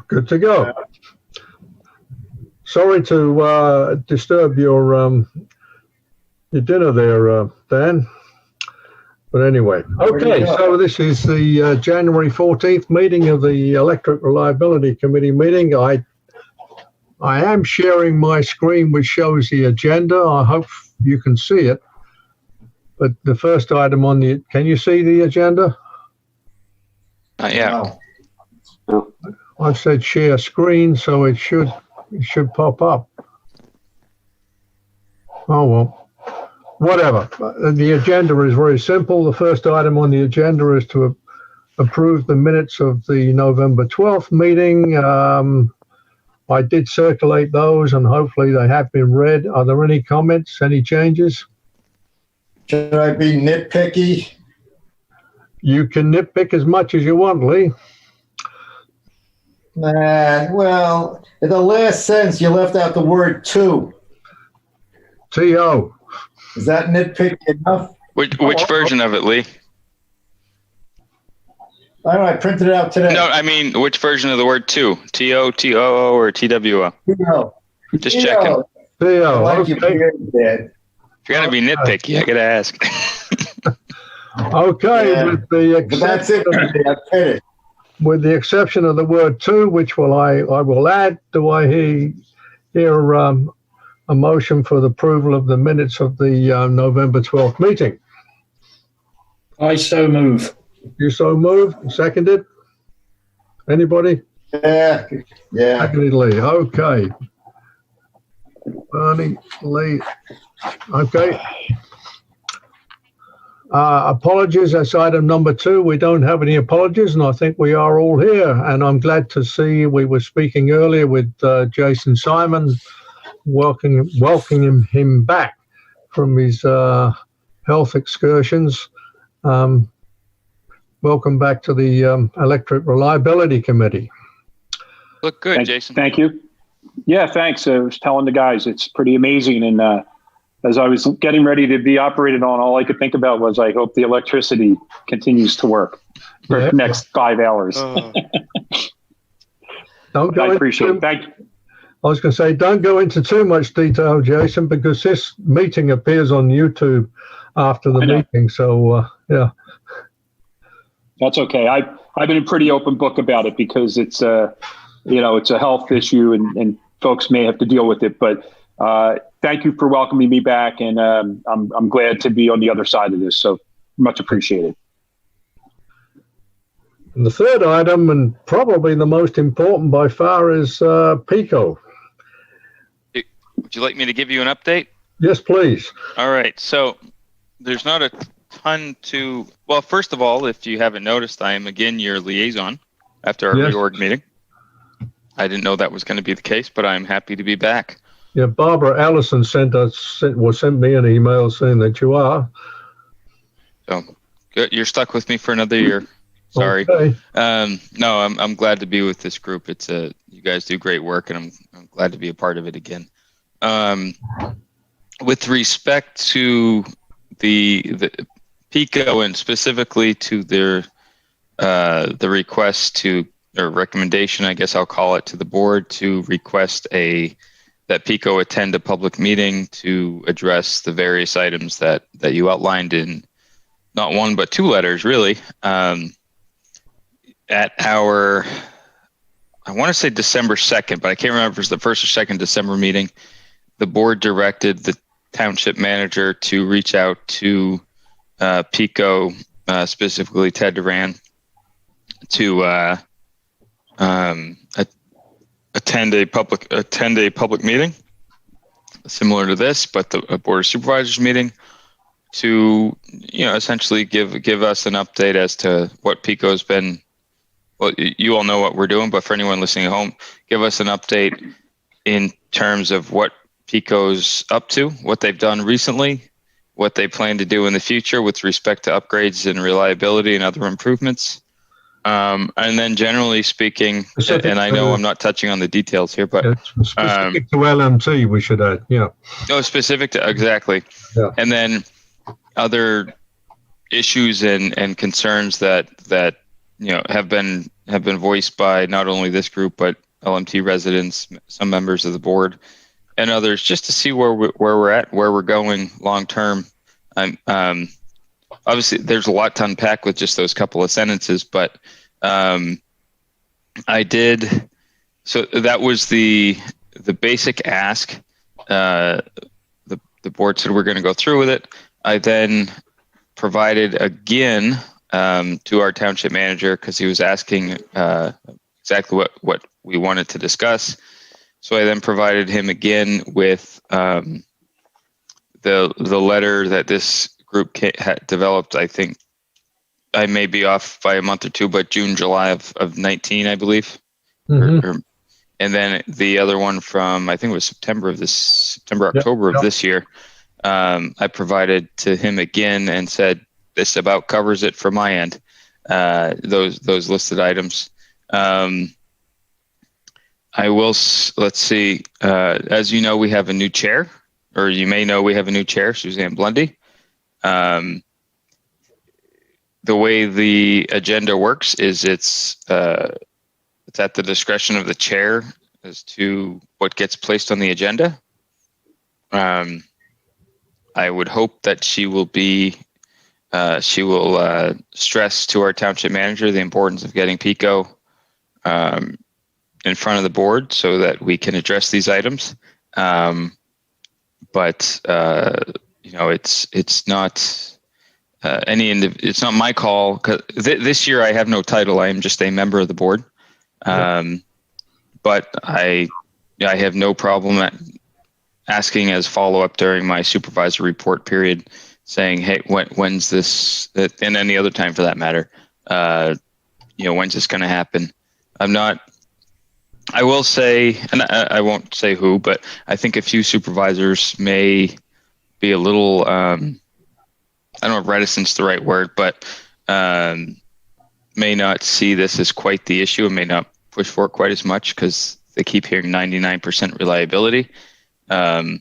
Good to go. Sorry to disturb your dinner there, Dan. But anyway, okay, so this is the January 14th meeting of the Electric Reliability Committee meeting. I am sharing my screen, which shows the agenda. I hope you can see it. But the first item on the, can you see the agenda? Yeah. No. I've said share screen, so it should pop up. Oh, well. Whatever. The agenda is very simple. The first item on the agenda is to approve the minutes of the November 12th meeting. I did circulate those and hopefully they have been read. Are there any comments, any changes? Should I be nitpicky? You can nitpick as much as you want, Lee. Well, in the last sentence, you left out the word to. T-O. Is that nitpicky enough? Which version of it, Lee? I don't know, I printed it out today. No, I mean, which version of the word to? T-O, T-O-O, or T-W-O? T-O. Just checking. T-O, Like okay. If you're going to be nitpicky, I got to ask. Okay, Yeah. with the But that's it. exception, I finished. with the exception of the word to, which I will add, do I hear a motion for the approval of the minutes of the November 12th meeting? I so move. You so move, seconded? Anybody? Yeah. Seconded, Lee, okay. Bernie, Lee, okay. Apologies, that's item number 2. We don't have any apologies, and I think we are all here. And I'm glad to see we were speaking earlier with Jason Simon, welcoming him back from his health excursions. Welcome back to the Electric Reliability Committee. Look good, Jason. Thank you. Yeah, thanks. I was telling the guys, it's pretty amazing. And as I was getting ready to be operated on, all I could think about was I hope the electricity continues to work for the next 5 hours. Don't go I appreciate it. Thank you. I was going to say, don't go into too much detail, Jason, because this meeting appears on YouTube after the meeting. So, yeah. That's okay. I've been a pretty open book about it because it's it's a health issue and folks may have to deal with it. But thank you for welcoming me back, and I'm glad to be on the other side of this. So much appreciated. And the third item, and probably the most important by far, is PICO. Would you like me to give you an update? Yes, please. All right. So there's not a ton to, well, first of all, if you haven't noticed, I am again your liaison after our reorg meeting. I didn't know that was going to be the case, but I'm happy to be back. Yeah, Barbara Allison sent me an email saying that you are. So good. You're stuck with me for another year. Sorry. Okay. No, I'm glad to be with this group. You guys do great work, and I'm glad to be a part of it again. With respect to the PICO and specifically to the request or recommendation, I guess I'll call it, to the board to request that PICO attend a public meeting to address the various items that you outlined in not one but 2 letters, really. At our, I want to say December 2nd, but I can't remember if it was the 1st or 2nd December meeting, the board directed the township manager to reach out to PICO, specifically Ted Duran, to attend a public meeting similar to this, but a board of supervisors meeting, to essentially give us an update as to what PICO's been. Well, you all know what we're doing, but for anyone listening at home, give us an update in terms of what PICO's up to, what they've done recently, what they plan to do in the future with respect to upgrades and reliability and other improvements. And then generally speaking, and I know I'm not touching on the details here, but specific to LMT, we should add, specific to, exactly. Yeah. And then other issues and concerns that have been have been voiced by not only this group, but LMT residents, some members of the board, and others, just to see where we're at, where we're going long term. Obviously, there's a lot to unpack with just those couple of sentences, but I did. So that was the basic ask. The board said we're going to go through with it. I then provided again to our township manager because he was asking exactly what we wanted to discuss. So I then provided him again with the letter that this group had developed. I think I may be off by a month or two, but June, July of 19, I believe. Mm-hmm. And then the other one from, I think it was October of this year. I provided to him again and said, this about covers it from my end. Those listed items. I will, let's see, as you know, we have a new chair, or you may know we have a new chair, Suzanne Blundy. The way the agenda works is it's at the discretion of the chair as to what gets placed on the agenda. I would hope that she will stress to our township manager the importance of getting PICO in front of the board so that we can address these items. But it's not it's not my call. 'Cause this year I have no title. I am just a member of the board. But I have no problem asking as follow-up during my supervisor report period, saying, hey, when's this, and any other time for that matter, when's this going to happen? I will say, and I won't say who, but I think a few supervisors may be a little, I don't know if reticence is the right word, but may not see this as quite the issue and may not push for it quite as much because they keep hearing 99% reliability. 99,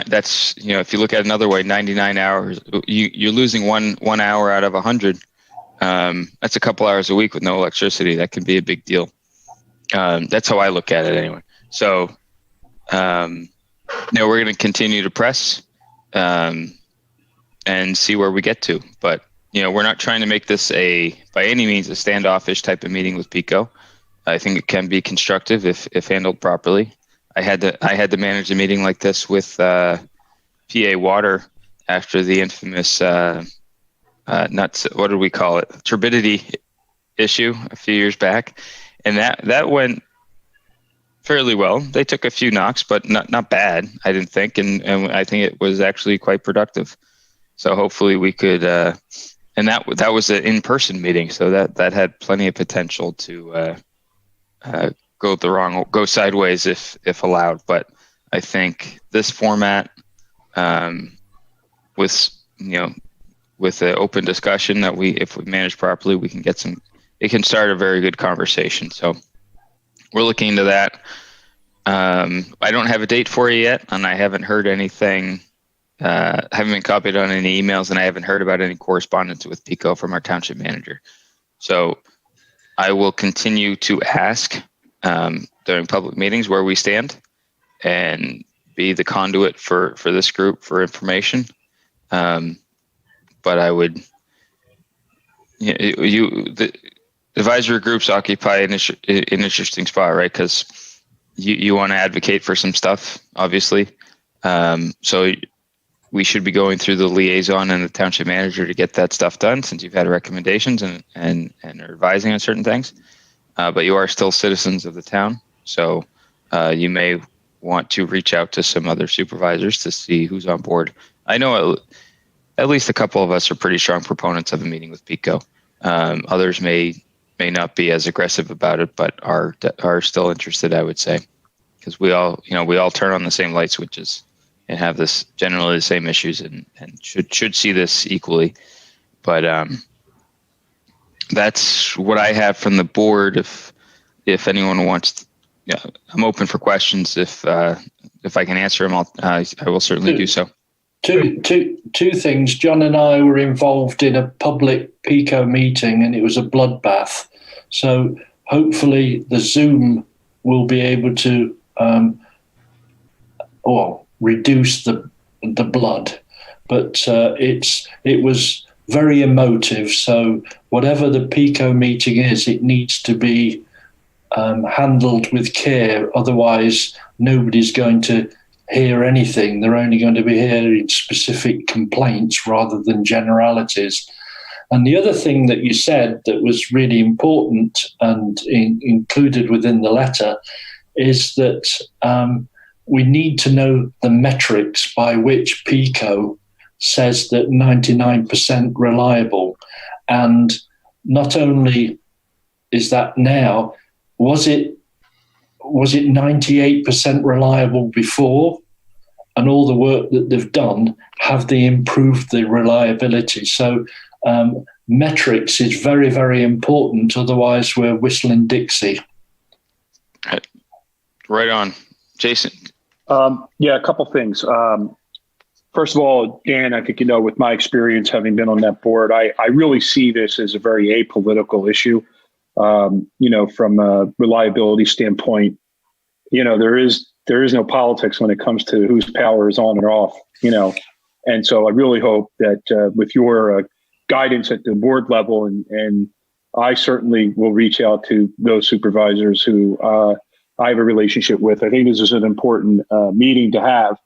that's, if you look at it another way, 99 hours, you're losing one hour out of 100. That's a couple hours a week with no electricity. That can be a big deal. That's how I look at it anyway. So, we're going to continue to press and see where we get to. But, we're not trying to make this by any means a standoffish type of meeting with PICO. I think it can be constructive if handled properly. I had to manage a meeting like this with PA Water after the infamous what do we call it? Turbidity issue a few years back, and that went fairly well. They took a few knocks, but not bad, I didn't think, and I think it was actually quite productive. So hopefully we could, and that was an in-person meeting, so that had plenty of potential to go sideways if allowed. But I think this format, with the open discussion that if we manage properly, we can get it can start a very good conversation. So we're looking into that. I don't have a date for you yet, and I haven't heard anything. Haven't been copied on any emails, and I haven't heard about any correspondence with PICO from our township manager. So I will continue to ask during public meetings where we stand and be the conduit for this group for information. But I would, the advisory groups occupy an interesting spot, right? Because you want to advocate for some stuff, obviously. So we should be going through the liaison and the township manager to get that stuff done, since you've had recommendations and are advising on certain things. But you are still citizens of the town, so you may want to reach out to some other supervisors to see who's on board. I know at least a couple of us are pretty strong proponents of a meeting with PICO. Others may not be as aggressive about it, but are still interested, I would say, because we all turn on the same light switches and have this generally the same issues and should see this equally. But that's what I have from the board. If anyone wants, I'm open for questions. If I can answer them, I will certainly do so. Two things. John and I were involved in a public PICO meeting, and it was a bloodbath. So hopefully the Zoom will be able to reduce the blood. But it was very emotive. So whatever the PICO meeting is, it needs to be handled with care. Otherwise, nobody's going to hear anything. They're only going to be hearing specific complaints rather than generalities. And the other thing that you said that was really important and included within the letter is that we need to know the metrics by which PICO says that 99% reliable. And not only is that now, was it 98% reliable before? And all the work that they've done, have they improved the reliability? So metrics is very, very important. Otherwise, we're whistling Dixie. Right on. Jason. Yeah, a couple things. First of all, Dan, I think, with my experience having been on that board, I really see this as a very apolitical issue. From a reliability standpoint, there is no politics when it comes to whose power is on or off, and so I really hope that with your guidance at the board level, and I certainly will reach out to those supervisors who I have a relationship with. I think this is an important meeting to have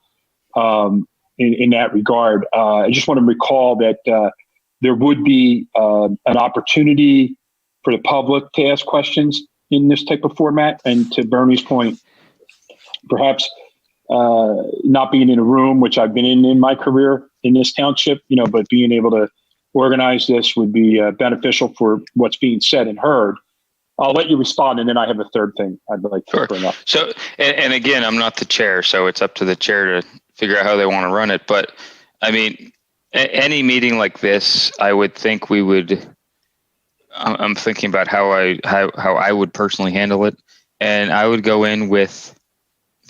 in that regard. I just want to recall that there would be an opportunity for the public to ask questions in this type of format. And to Bernie's point, perhaps not being in a room, which I've been in my career in this township, but being able to organize this would be beneficial for what's being said and heard. I'll let you respond, and then I have a third thing I'd like to bring up. So, and again, I'm not the chair, so it's up to the chair to figure out how they want to run it. But I mean, any meeting like this, I would think we would. I'm thinking about how I would personally handle it, and I would go in with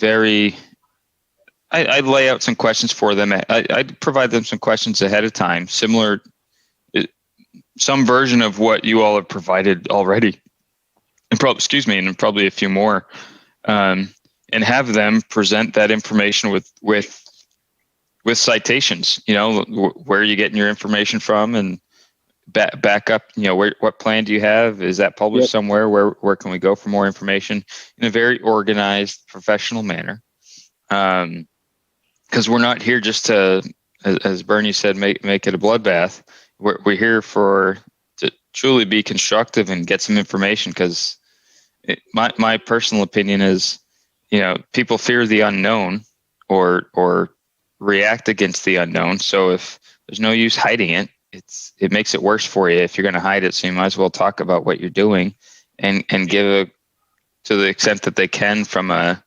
I'd lay out some questions for them. I'd provide them some questions ahead of time, similar, some version of what you all have provided already, and probably a few more, and have them present that information with citations. Where are you getting your information from, and back up, what plan do you have? Is that published somewhere? Where can we go for more information in a very organized, professional manner? Because we're not here just to, as Bernie said, make it a bloodbath. We're here to truly be constructive and get some information. Because my personal opinion is, people fear the unknown or react against the unknown. So if there's no use hiding it, it makes it worse for you if you're going to hide it. So you might as well talk about what you're doing and give to the extent that they can from a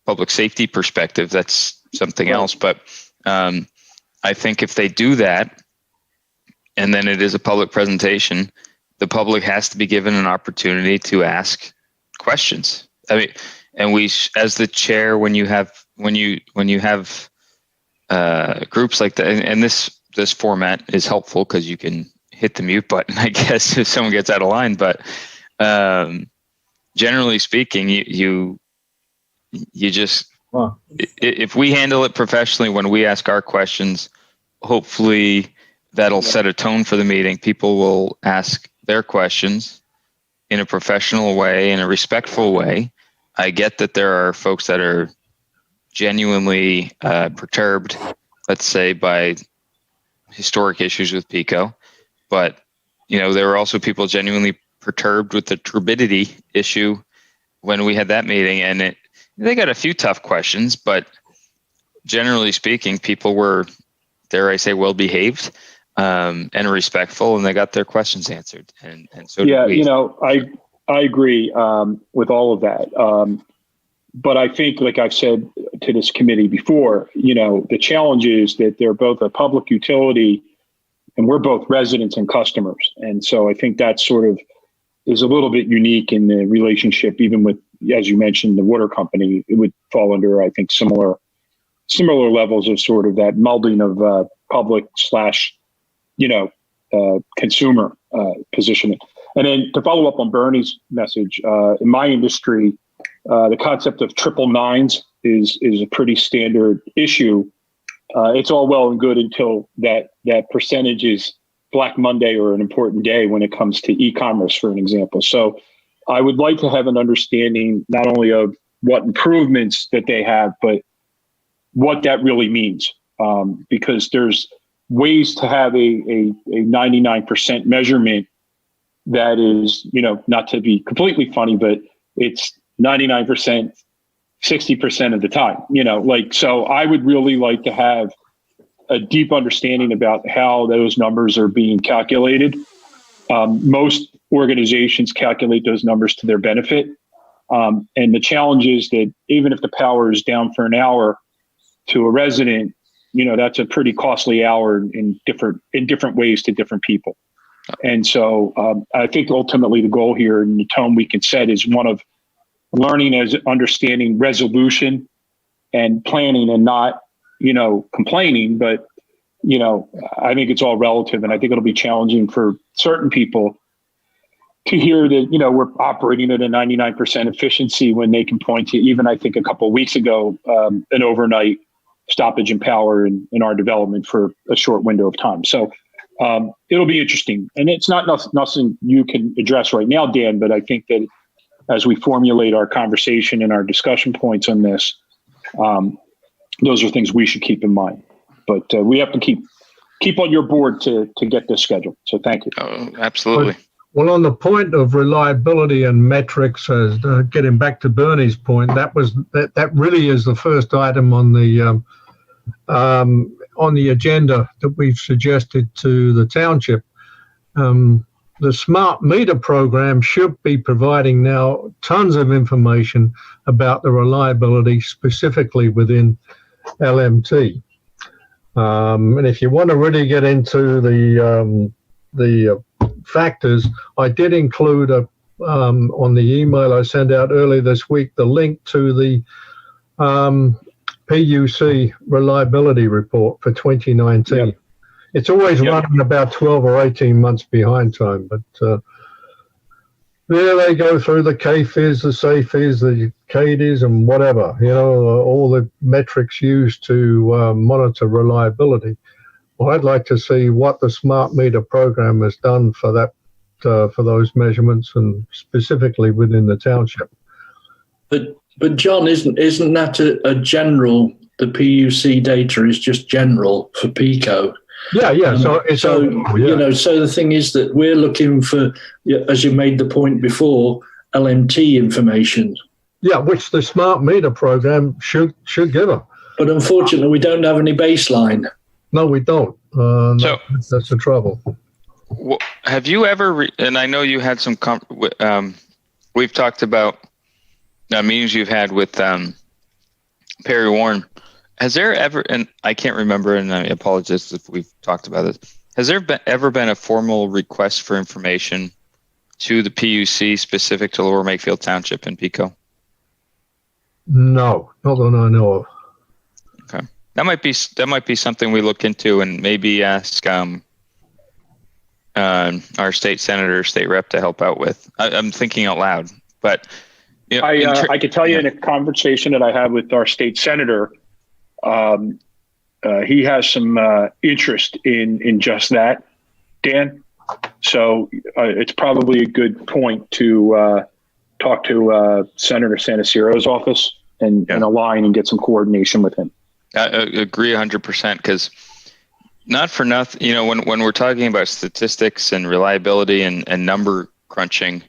public safety perspective. That's something else. But I think if they do that, and then it is a public presentation, the public has to be given an opportunity to ask questions. I mean, and we, as the chair, when you have groups like that, and this format is helpful because you can hit the mute button, I guess, if someone gets out of line. But generally speaking, you just, if we handle it professionally when we ask our questions, hopefully that'll set a tone for the meeting. People will ask their questions in a professional way, in a respectful way. I get that there are folks that are genuinely perturbed, let's say, by historic issues with PICO, but there were also people genuinely perturbed with the turbidity issue when we had that meeting, and they got a few tough questions, but generally speaking, people were, dare I say, well behaved and respectful, and they got their questions answered. And so did we. I agree with all of that. But I think, like I've said to this committee before, the challenge is that they're both a public utility and we're both residents and customers. And so I think that sort of is a little bit unique in the relationship, even with, as you mentioned, the water company. It would fall under, I think, similar levels of sort of that melding of public / consumer positioning. And then to follow up on Bernie's message, in my industry, the concept of triple nines is a pretty standard issue. It's all well and good until that percentage is Black Monday or an important day when it comes to e-commerce, for an example. So I would like to have an understanding not only of what improvements that they have, but what that really means. Because there's ways to have a 99% measurement that is, not to be completely funny, but it's 99%, 60% of the time, so I would really like to have a deep understanding about how those numbers are being calculated. Most organizations calculate those numbers to their benefit. And the challenge is that even if the power is down for an hour to a resident, that's a pretty costly hour in different ways to different people. And so I think ultimately the goal here and the tone we can set is one of learning as understanding resolution and planning and not, complaining, but, I think it's all relative. And I think it'll be challenging for certain people to hear that, we're operating at a 99% efficiency when they can point to, even I think a couple of weeks ago, an overnight stoppage in power in our development for a short window of time. So it'll be interesting. And it's not nothing you can address right now, Dan, but I think that as we formulate our conversation and our discussion points on this, those are things we should keep in mind. But we have to keep on your board to get this scheduled. So thank you. Oh, absolutely. Well, on the point of reliability and metrics, as getting back to Bernie's point, that really is the first item on the agenda that we've suggested to the township. The smart meter program should be providing now tons of information about the reliability specifically within LMT. And if you want to really get into the factors, I did include on the email I sent out earlier this week the link to the PUC reliability report for 2019. Yep. It's always running about 12 or 18 months behind time, but there they go through the KFIS, the SAFIS, the KDIS, and whatever, all the metrics used to monitor reliability. Well, I'd like to see what the smart meter program has done for that, for those measurements, and specifically within the township. But John, isn't that a general? The PUC data is just general for PICO. Yeah. So the thing is that we're looking for, as you made the point before, LMT information. Yeah, which the smart meter program should give them. But unfortunately, we don't have any baseline. No, we don't. So that's the trouble. Have you ever? And I know you had some. We've talked about meetings you've had with Perry Warren. Has there ever, and I can't remember, and I apologize if we've talked about this, has there ever been a formal request for information to the PUC specific to Lower Makefield Township and PICO? No, not that I know of. Okay. That might be something we look into and maybe ask our state senator, state rep to help out with. I'm thinking out loud, but I could tell you in a conversation that I had with our state senator, he has some interest in just that, Dan. So it's probably a good point to talk to Senator Sanasiro's office and align and get some coordination with him. I agree 100% because not for nothing, when we're talking about statistics and reliability and number crunching,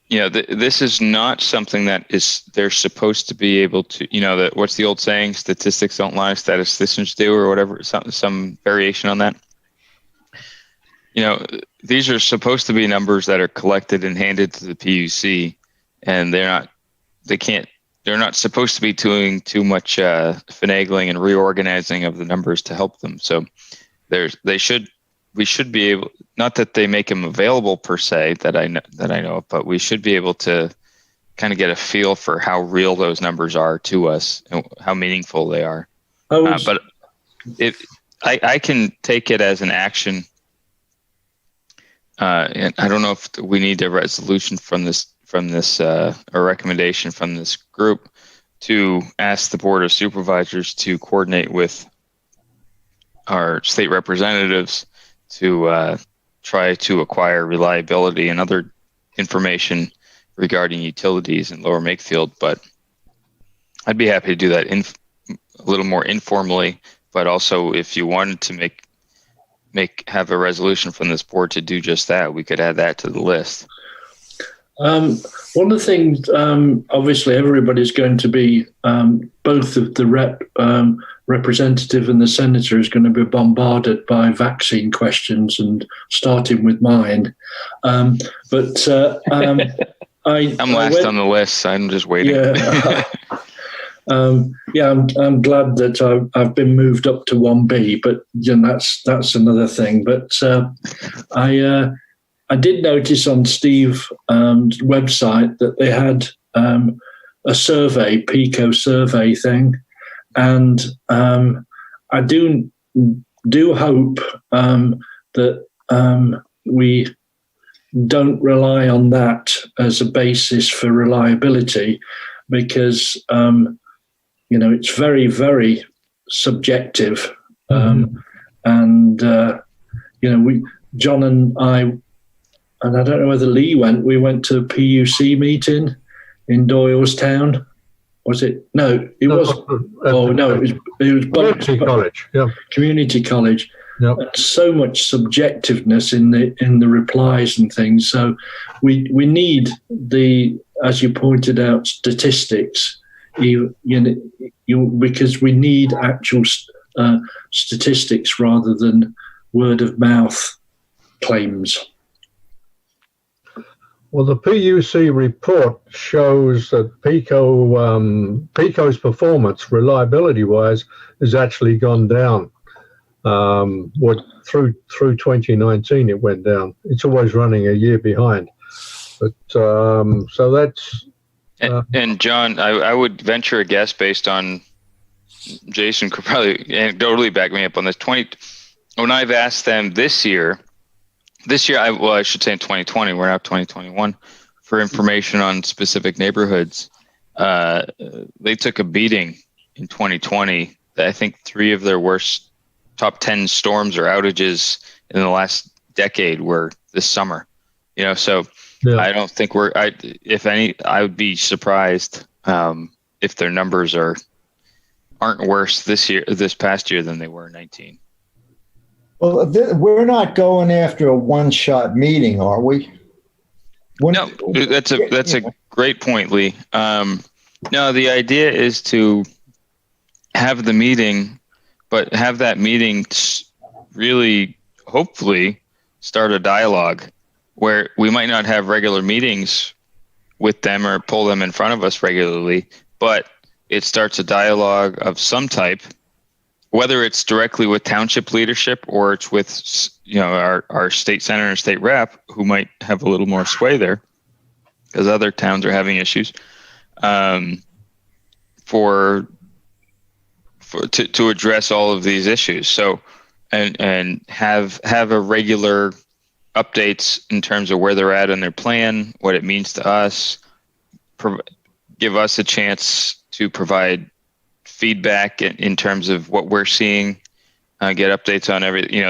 this is not something that they're supposed to be able to, what's the old saying? Statistics don't lie, statisticians do, or whatever, some variation on that. These are supposed to be numbers that are collected and handed to the PUC, and they're not supposed to be doing too much finagling and reorganizing of the numbers to help them. So we should be able, not that they make them available per se that I know of, but we should be able to kind of get a feel for how real those numbers are to us and how meaningful they are. But if I can take it as an action And I don't know if we need a resolution from this, or recommendation from this group to ask the Board of Supervisors to coordinate with our state representatives to try to acquire reliability and other information regarding utilities in Lower Makefield. But I'd be happy to do that a little more informally, but also if you wanted to have a resolution from this board to do just that, we could add that to the list. One of the things, obviously, everybody's going to be, both of the representative and the senator is going to be bombarded by vaccine questions, and starting with mine. I'm last on the list, so I'm just waiting. Yeah. I'm glad that I've been moved up to 1B, but that's another thing. But I did notice on Steve's website that they had a survey, PICO survey thing, and I do hope that we don't rely on that as a basis for reliability, because it's very, very subjective, and John and I. And I don't know whether Lee went. We went to a PUC meeting in Doylestown. Was it? No, it was. Oh no, it was Community College. Yeah, Community College. Yep. And so much subjectiveness in the replies and things. So we need as you pointed out, statistics. Because we need actual statistics rather than word of mouth claims. Well, the PUC report shows that PICO's performance, reliability-wise, has actually gone down. Through 2019, it went down. It's always running a year behind. But so that's. And John, I would venture a guess based on, Jason could probably anecdotally back me up on this. When I've asked them this year, I should say in 2020, we're now 2021, for information on specific neighborhoods. They took a beating in 2020. I think 3 of their worst top 10 storms or outages in the last decade were this summer. So yeah. I don't think if any, I would be surprised if their numbers aren't worse this past year than they were in 19. Well, we're not going after a one-shot meeting, are we? No, that's a great point, Lee. No, the idea is to have the meeting, but have that meeting really, hopefully, start a dialogue where we might not have regular meetings with them or pull them in front of us regularly, but it starts a dialogue of some type, whether it's directly with township leadership or it's with our state senator and state rep, who might have a little more sway there because other towns are having issues, to address all of these issues. So and have a regular updates in terms of where they're at in their plan, what it means to us, give us a chance to provide feedback in terms of what we're seeing, get updates on everything.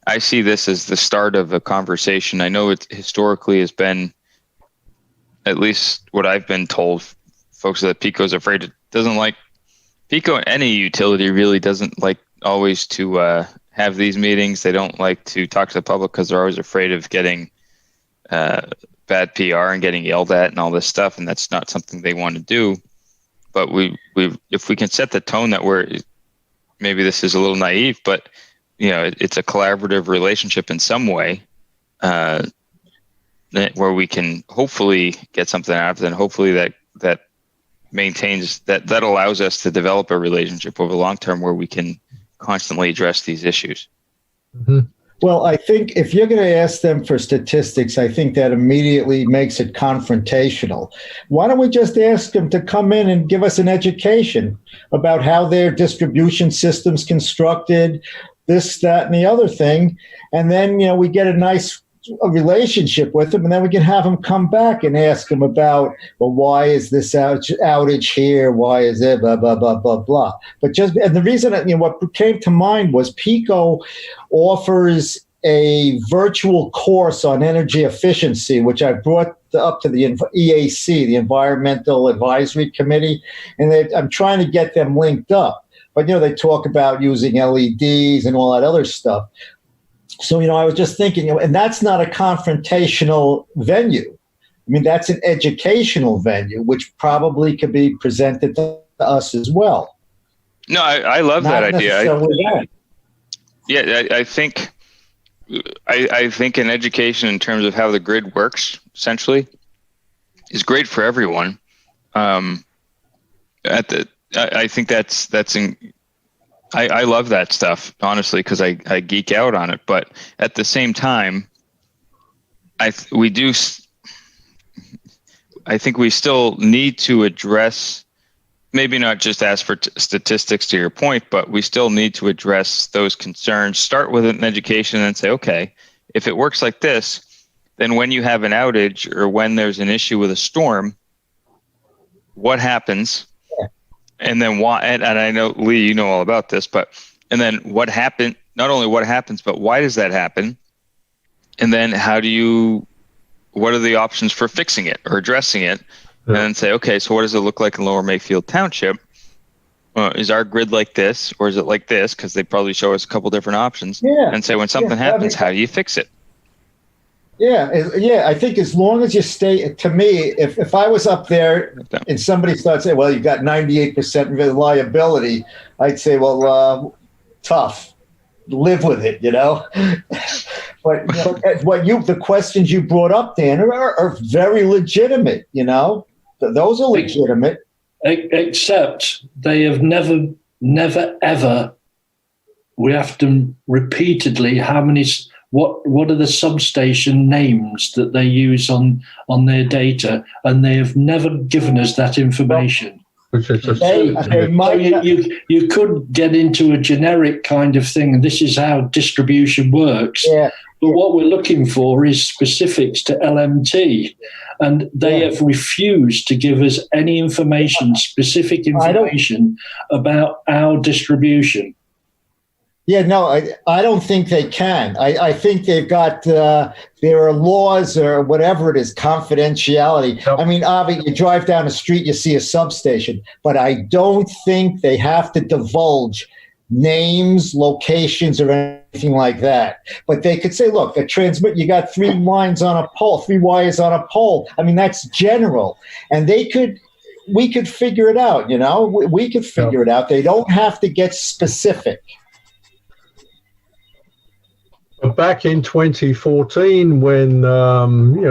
I see this as the start of a conversation. I know it historically has been, at least what I've been told, folks that PICO's afraid doesn't like PICO. Any utility really doesn't like always to have these meetings. They don't like to talk to the public because they're always afraid of getting bad PR and getting yelled at and all this stuff, and that's not something they want to do. But if we can set the tone that maybe this is a little naive, but it's a collaborative relationship in some way, where we can hopefully get something out of it, and hopefully that maintains that allows us to develop a relationship over the long term where we can constantly address these issues. Mm-hmm. Well, I think if you're going to ask them for statistics, I think that immediately makes it confrontational. Why don't we just ask them to come in and give us an education about how their distribution system's constructed, this, that, and the other thing, and then we get a nice a relationship with them, and then we can have them come back and ask them about, well, why is this outage here? Why is it blah, blah, blah, blah, blah. But and the reason, what came to mind was PECO offers a virtual course on energy efficiency, which I brought up to the EAC, the Environmental Advisory Committee, and I'm trying to get them linked up. But, they talk about using LEDs and all that other stuff. So, I was just thinking, and that's not a confrontational venue. I mean, that's an educational venue, which probably could be presented to us as well. No, I love that idea. I think an education in terms of how the grid works, essentially, is great for everyone. I think I love that stuff, honestly, because I geek out on it. But at the same time, I think we still need to address, maybe not just ask for statistics to your point, but we still need to address those concerns. Start with an education and say, okay, if it works like this, then when you have an outage or when there's an issue with a storm, what happens? And then why? And I know, Lee, you know all about this, and then what happened? Not only what happens, but why does that happen? And then what are the options for fixing it or addressing it? And then say, okay, so what does it look like in Lower Makefield Township? Is our grid like this, or is it like this? Because they probably show us a couple different options. Yeah. And say, when something happens, how do you fix it? Yeah. I think as long as you stay, to me, if I was up there and somebody starts saying, well, you got 98% reliability, I'd say, well, tough. Live with it, But the questions you brought up, Dan, are very legitimate, Those are legitimate. Except they have never, ever, we have to repeatedly, what are the substation names that they use on their data, and they have never given us that information. You could get into a generic kind of thing, and this is how distribution works. Yeah. But what we're looking for is specifics to LMT, and they have refused to give us any information, specific information about our distribution. Yeah, no, I don't think they can. I think they've got, there are laws or whatever it is, confidentiality. Yep. I mean, obviously, you drive down the street, you see a substation, but I don't think they have to divulge names, locations, or anything like that. But they could say, look, you got 3 lines on a pole, 3 wires on a pole. I mean, that's general. And we could figure it out, we could figure it out. They don't have to get specific. But back in 2014, when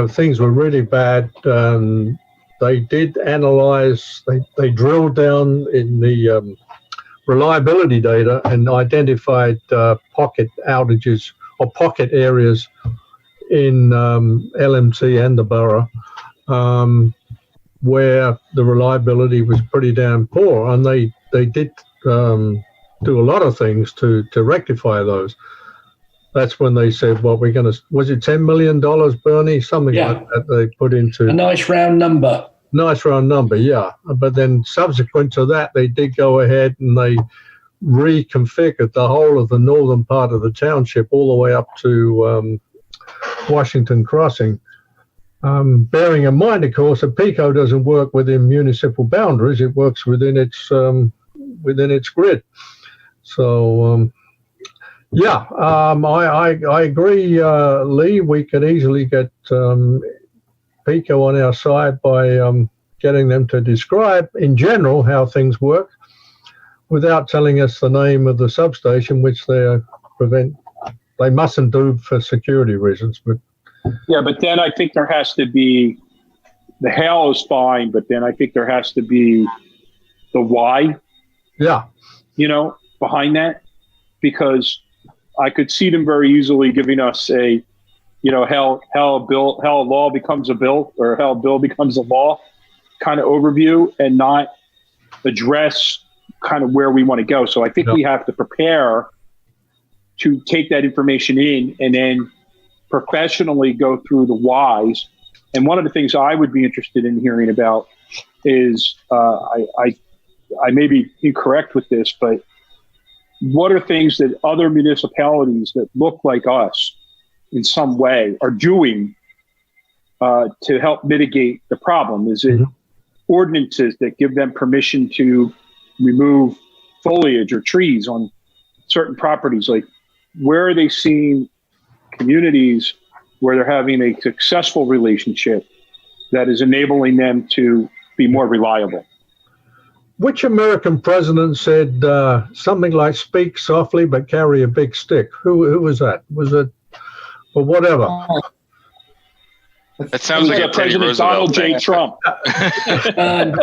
things were really bad, they did analyze. They drilled down in the reliability data and identified pocket outages or pocket areas in LMT and the borough where the reliability was pretty damn poor, and they did do a lot of things to rectify those. That's when they said, well, was it $10 million, Bernie? Something like that they put into. A nice round number. Nice round number, yeah. But then subsequent to that, they did go ahead and they reconfigured the whole of the northern part of the township all the way up to Washington Crossing. Bearing in mind, of course, that PECO doesn't work within municipal boundaries. It works within its grid. So, I agree, Lee. We could easily get PECO on our side by getting them to describe in general how things work without telling us the name of the substation, which they mustn't do for security reasons. But then I think there has to be, the how is fine, but then I think there has to be the why. Yeah. Behind that, because I could see them very easily giving us a, how a law becomes a bill, or how a bill becomes a law kind of overview, and not address kind of where we want to go. So I think we have to prepare to take that information in and then professionally go through the whys. And one of the things I would be interested in hearing about is, I may be incorrect with this, but what are things that other municipalities that look like us in some way are doing to help mitigate the problem? Is it ordinances that give them permission to remove foliage or trees on certain properties? Like, where are they seeing communities where they're having a successful relationship that is enabling them to be more reliable? Which American president said something like "speak softly but carry a big stick"? Who was that? Was it, or whatever? That sounds like a Teddy President Roosevelt Donald J. thing. Trump.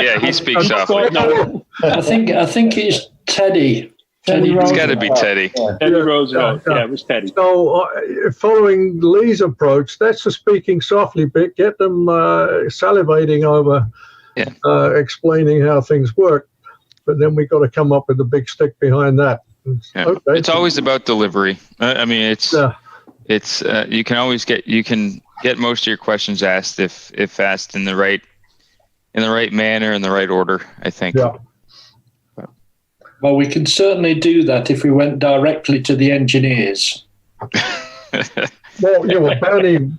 Yeah, he speaks softly. No, I think it's Teddy. Teddy It's got to be Teddy. Teddy Roosevelt. Yeah, it was Teddy. So, following Lee's approach, that's the speaking softly bit. Get them salivating over explaining how things work. But then we got to come up with a big stick behind that. Yeah. Okay. It's always about delivery. I mean, it's you can get most of your questions asked if asked in the right manner, in the right order, I think. Yeah. Well, we can certainly do that if we went directly to the engineers. Well,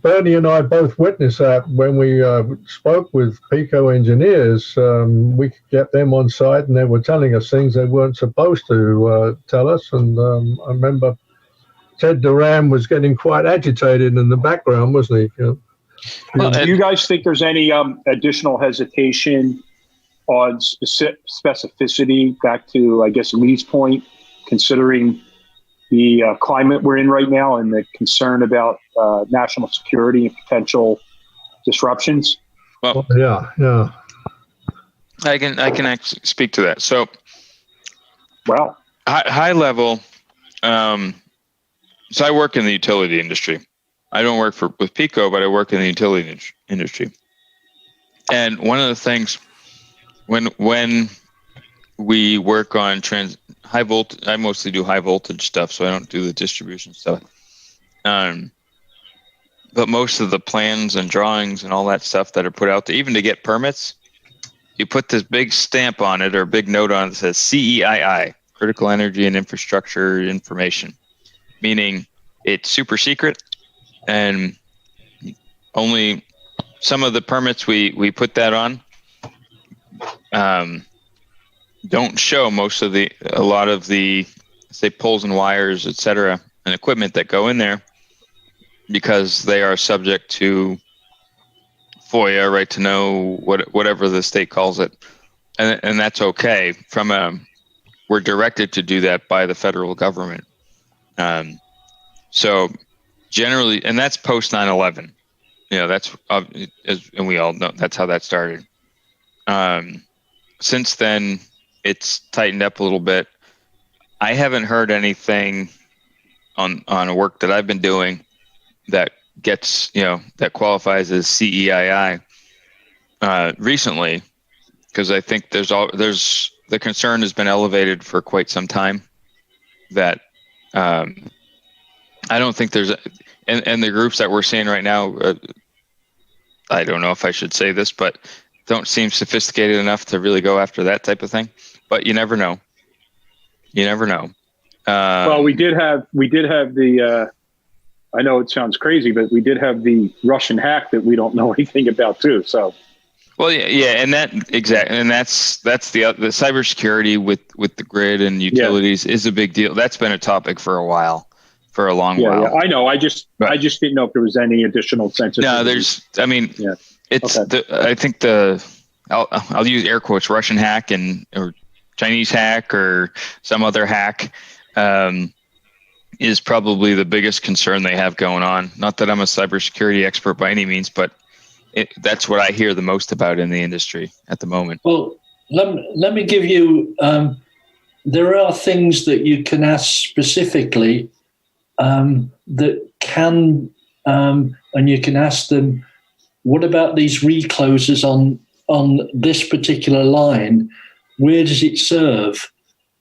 Bernie and I both witnessed that when we spoke with Pico engineers. We could get them on site, and they were telling us things they weren't supposed to tell us. And I remember Ted Duran was getting quite agitated in the background, wasn't he? Well, do you guys think there's any additional hesitation on specificity, back to, I guess, Lee's point, considering the climate we're in right now and the concern about national security and potential disruptions? Well, yeah. I can actually speak to that. So, well, high level. So I work in the utility industry. I don't work with Pico, but I work in the utility industry. And one of the things when we work on high voltage, I mostly do high voltage stuff, so I don't do the distribution stuff. But most of the plans and drawings and all that stuff that are put out there, even to get permits, you put this big stamp on it or a big note on it that says CEII, Critical Energy and Infrastructure Information, meaning it's super secret, and only some of the permits we put that on don't show a lot of the, say, poles and wires, etc., and equipment that go in there, because they are subject to FOIA, right to know, whatever the state calls it, and that's okay. We're directed to do that by the federal government. So generally, and that's post 9/11. That's and we all know that's how that started. Since then, it's tightened up a little bit. I haven't heard anything on work that I've been doing that gets, that qualifies as CEII recently, because I think there's the concern has been elevated for quite some time that I don't think there's and the groups that we're seeing right now, I don't know if I should say this, but don't seem sophisticated enough to really go after that type of thing. But you never know. Well, we did have the. I know it sounds crazy, but we did have the Russian hack that we don't know anything about too. So. Well, yeah, and that's the cybersecurity with the grid and utilities is a big deal. That's been a topic for a while. For a long while. Yeah, I know. I just didn't know if there was any additional sensitivity. No, it's okay. I think I'll use air quotes, Russian hack or Chinese hack or some other hack is probably the biggest concern they have going on. Not that I'm a cybersecurity expert by any means, but that's what I hear the most about in the industry at the moment. Well, let me give you, there are things that you can ask specifically that can, and you can ask them, what about these recloses on this particular line? Where does it serve?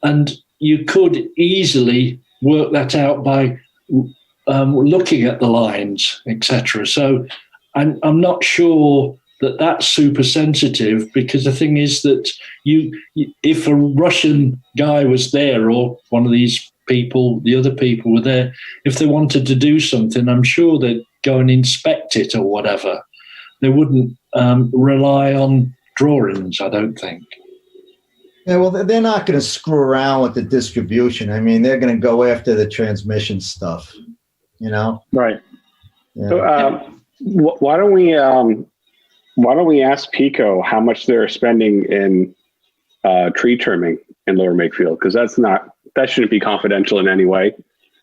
And you could easily work that out by looking at the lines, etc. So I'm not sure that that's super sensitive, because the thing is that if a Russian guy was there, or one of these people, the other people were there, if they wanted to do something, I'm sure they'd go and inspect it or whatever. They wouldn't rely on drawings, I don't think. Yeah, well, they're not going to screw around with the distribution. I mean, they're going to go after the transmission stuff, Right. Yeah. So, why don't we ask Pico how much they're spending in tree trimming in Lower Makefield? Because that shouldn't be confidential in any way,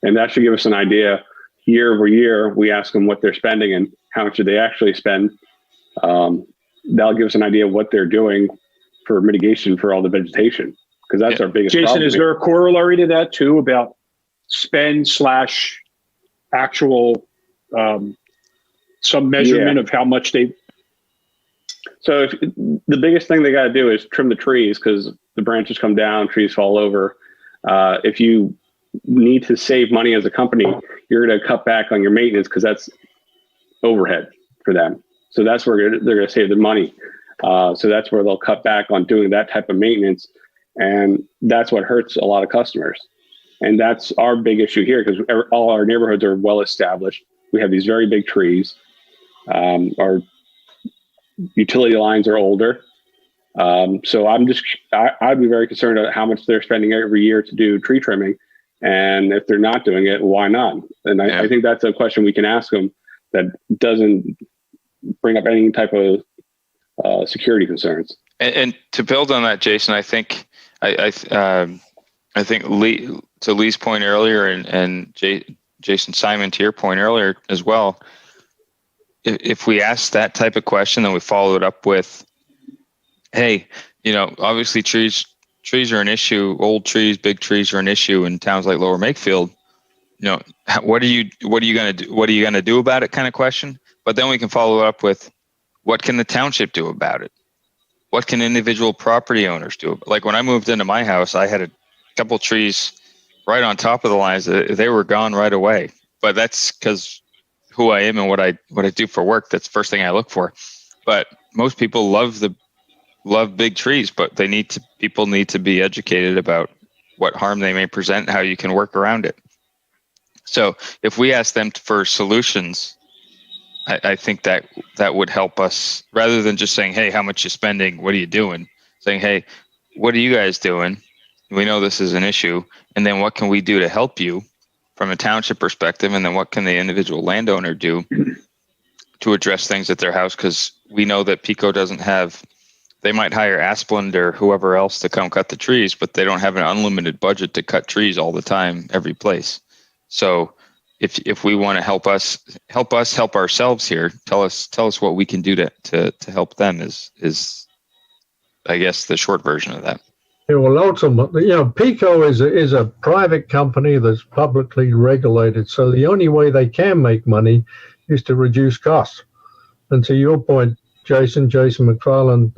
and that should give us an idea. Year over year, we ask them what they're spending and how much do they actually spend. That'll give us an idea of what they're doing for mitigation for all the vegetation, because that's our biggest Jason, problem. is there a corollary to that too, about spend / actual some measurement of how much they? So the biggest thing they got to do is trim the trees, because the branches come down, trees fall over. If you need to save money as a company, you're going to cut back on your maintenance, because that's overhead for them. So that's where they're going to save the money. So that's where they'll cut back on doing that type of maintenance. And that's what hurts a lot of customers. And that's our big issue here, because all our neighborhoods are well established. We have these very big trees. Our utility lines are older. So I'd be very concerned about how much they're spending every year to do tree trimming. And if they're not doing it, why not? And I think that's a question we can ask them that doesn't bring up any type of security concerns. And to build on that, Jason, I think to Lee's point earlier, and Jason Simon, to your point earlier as well, if we ask that type of question, then we follow it up with, hey, obviously trees are an issue. Old trees, big trees are an issue in towns like Lower Makefield. What are you going to do? What are you going to do about it? Kind of question. But then we can follow it up with, what can the township do about it? What can individual property owners do? Like when I moved into my house, I had a couple trees right on top of the lines. They were gone right away. But that's because who I am and what I do for work. That's the first thing I look for. But most people love big trees, but people need to be educated about what harm they may present and how you can work around it. So if we ask them for solutions, I think that would help us, rather than just saying, hey, how much you spending? What are you doing? Saying, hey, what are you guys doing? We know this is an issue. And then what can we do to help you from a township perspective? And then what can the individual landowner do to address things at their house? Because we know that Pico doesn't have, they might hire Asplund or whoever else to come cut the trees, but they don't have an unlimited budget to cut trees all the time, every place. So if we want to help help ourselves here, tell us what we can do to help them is I guess the short version of that. Yeah, well, ultimately, Pico is a private company that's publicly regulated. So the only way they can make money is to reduce costs. And to your point, Jason McFarland,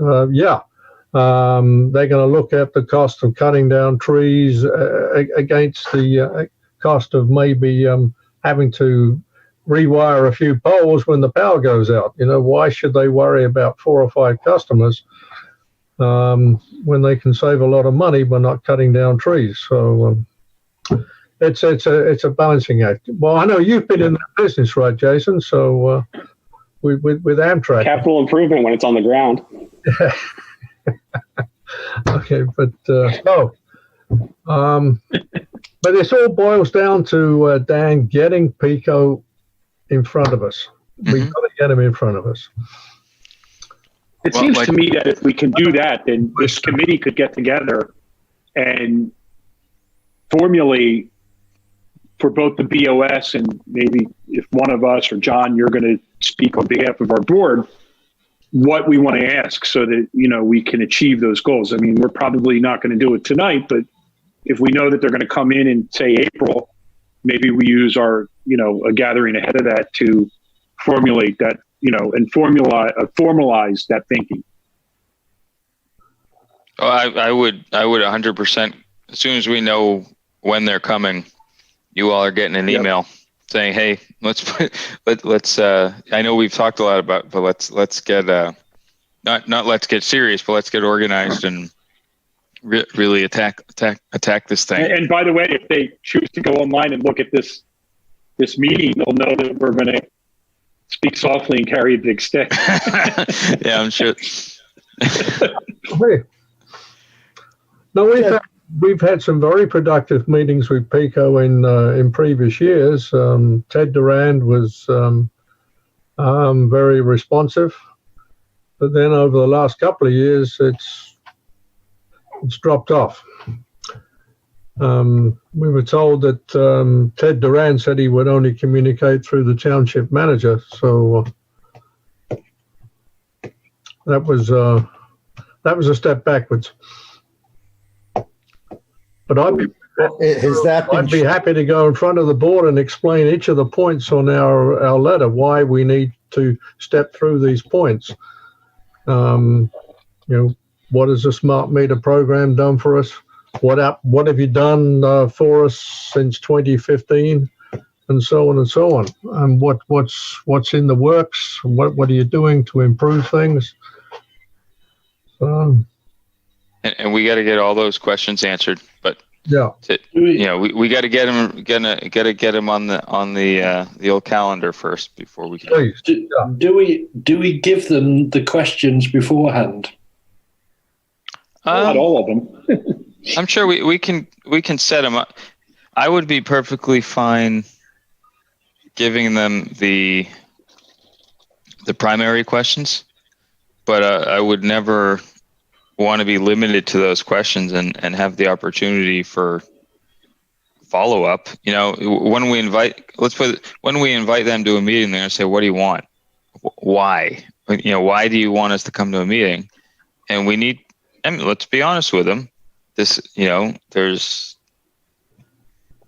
they're going to look at the cost of cutting down trees against the cost of maybe having to rewire a few poles when the power goes out. Why should they worry about 4 or 5 customers when they can save a lot of money by not cutting down trees? So it's a balancing act. Well, I know you've been in that business, right, Jason? So with Amtrak, capital improvement when it's on the ground. Okay, but this all boils down to Dan getting Pico in front of us. We've got to get him in front of us. It seems to me that if we can do that, then this committee could get together and formulate for both the BOS and maybe if one of us or John, you're going to speak on behalf of our board, what we want to ask so that, we can achieve those goals. I mean, we're probably not going to do it tonight, but if we know that they're going to come in say April, maybe we use our, a gathering ahead of that to formulate that, and formalize that thinking. Oh, I would 100%. As soon as we know when they're coming, you all are getting an email saying, hey, let's I know we've talked a lot about, but let's get not let's get serious, but let's get organized and really attack this thing. And by the way, if they choose to go online and look at this meeting, they'll know that we're going to speak softly and carry a big stick. Yeah, I'm sure. Hey. No, we've had some very productive meetings with PICO in previous years. Ted Durand was very responsive, but then over the last couple of years, it's dropped off. We were told that Ted Durand said he would only communicate through the township manager, so that was a step backwards. But I'd be happy to go in front of the board and explain each of the points on our letter, why we need to step through these points. What has the smart meter program done for us? What have you done for us since 2015, and so on and so on? And what's in the works? What are you doing to improve things? And we got to get all those questions answered, but yeah, we got to get them on the old calendar first before we can. Do we give them the questions beforehand? Not all of them. I'm sure we can set them up. I would be perfectly fine giving them the primary questions, but I would never want to be limited to those questions and have the opportunity for follow up. When we invite them to a meeting, they're going to say, "What do you want? Why? Why do you want us to come to a meeting?" And let's be honest with them. This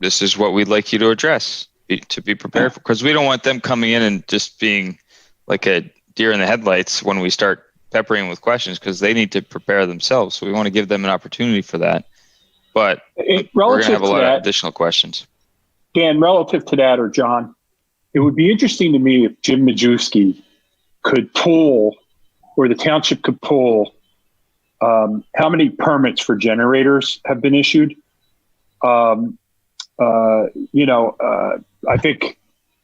is what we'd like you to address, to be prepared for, because we don't want them coming in and just being like a deer in the headlights when we start peppering with questions, because they need to prepare themselves. So we want to give them an opportunity for that. But we're going to have a lot of additional questions. Dan, relative to that, or John, it would be interesting to me if Jim Majewski could pull, or the township could pull, how many permits for generators have been issued. I think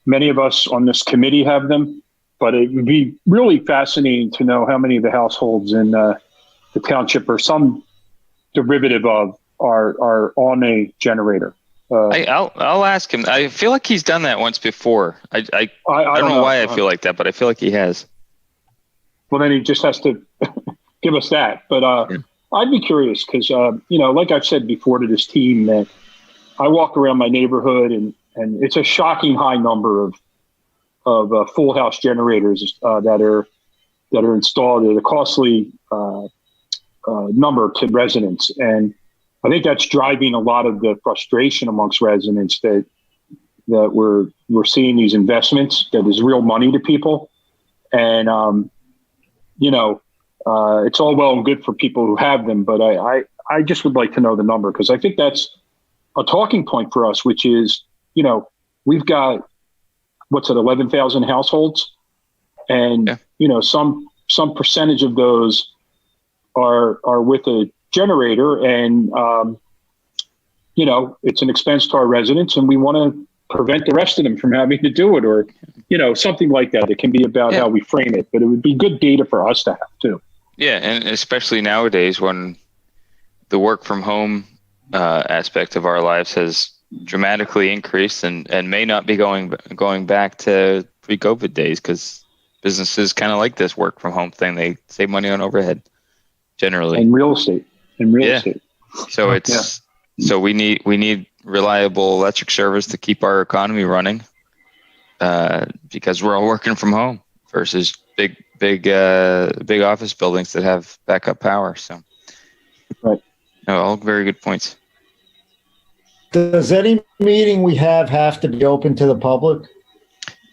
many of us on this committee have them, but it would be really fascinating to know how many of the households in the township or some derivative of are on a generator. I'll ask him. I feel like he's done that once before. I don't know why I feel like that, but I feel like he has. Well, then he just has to give us that. But I'd be curious because, like I've said before to this team, that I walk around my neighborhood and it's a shocking high number of full house generators that are installed at a costly number to residents. And I think that's driving a lot of the frustration amongst residents that we're seeing these investments that is real money to people. And, it's all well and good for people who have them, but I just would like to know the number, because I think that's a talking point for us, which is, we've got, 11,000 households, and, some percentage of those are with a generator, and, it's an expense to our residents, and we want to prevent the rest of them from having to do it, or, something like that. It can be about how we frame it, but it would be good data for us to have too. Yeah. And especially nowadays when the work from home aspect of our lives has dramatically increased and may not be going back to pre-COVID days, because businesses kind of like this work from home thing. They save money on overhead generally. And real estate. So so we need reliable electric service to keep our economy running, because we're all working from home versus big office buildings that have backup power. So, right. All very good points. Does any meeting we have to be open to the public?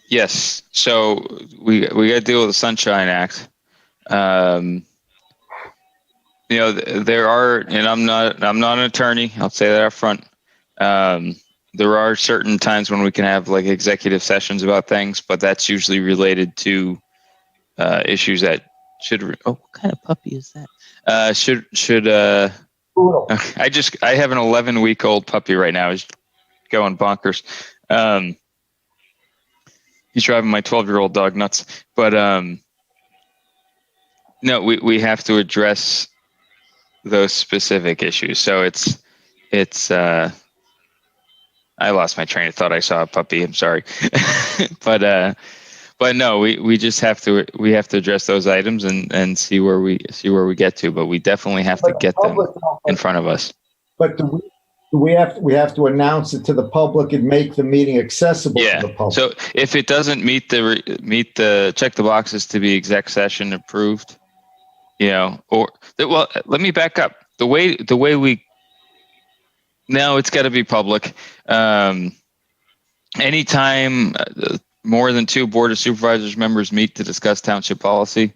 Yes. So we got to deal with the Sunshine Act. There are, and I'm not an attorney. I'll say that up front. there are certain times when we can have like executive sessions about things, but that's usually related to issues that should. What kind of puppy is that? I have an 11-week-old puppy right now. He's going bonkers. He's driving my 12-year-old dog nuts. But no, we have to address those specific issues. So it's I lost my train of thought. I saw a puppy. I'm sorry. but no, we just have to address those items and see where we get to. But we definitely have to get them in front of us. But we have to announce it to the public and make the meeting accessible to the public. So if it doesn't meet the check the boxes to be exec session approved, let me back up. The way we now it's got to be public. Anytime more than 2 Board of Supervisors members meet to discuss township policy,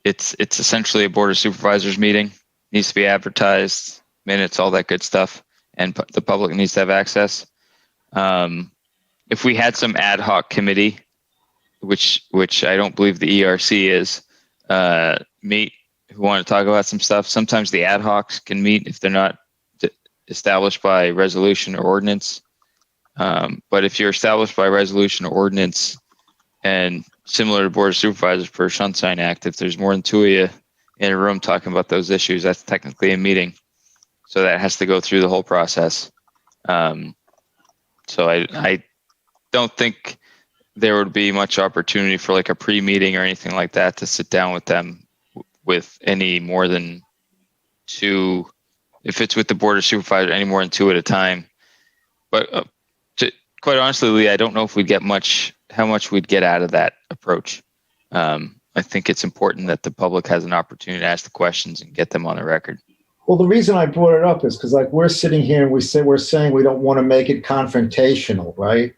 it's essentially a Board of Supervisors meeting. Needs to be advertised, minutes, all that good stuff, and the public needs to have access. If we had some ad hoc committee, which I don't believe the ERC is, meet who want to talk about some stuff. Sometimes the ad hocs can meet if they're not established by resolution or ordinance. But if you're established by resolution or ordinance, and similar to Board of Supervisors per Sunshine Act, if there's more than 2 of you in a room talking about those issues, that's technically a meeting. So that has to go through the whole process. So I don't think there would be much opportunity for like a pre-meeting or anything like that to sit down with them with any more than 2. If it's with the Board of Supervisors, any more than 2 at a time. But quite honestly, Lee, I don't know if we'd get how much we'd get out of that approach. I think it's important that the public has an opportunity to ask the questions and get them on the record. Well, the reason I brought it up is because like we're sitting here and we're saying we don't want to make it confrontational, right?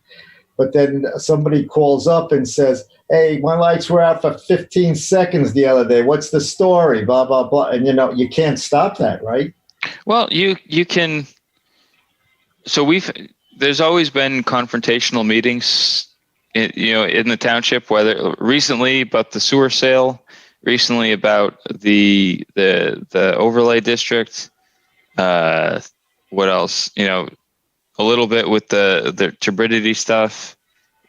But then somebody calls up and says, hey, my lights were out for 15 seconds the other day. What's the story? Blah, blah, blah. And, you can't stop that, right? Well, you can. So there's always been confrontational meetings, in the township, whether recently about the sewer sale, recently about the overlay district. What else? A little bit with the turbidity stuff,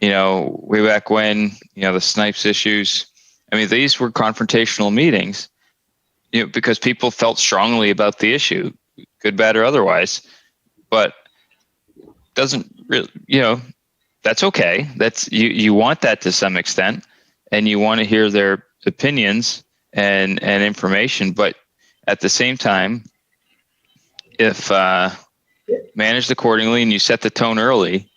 way back when, the snipes issues. I mean, these were confrontational meetings, because people felt strongly about the issue, good, bad, or otherwise. But doesn't really, that's okay. That's you want that to some extent, and you want to hear their opinions and information. But at the same time, if managed accordingly and you set the tone early,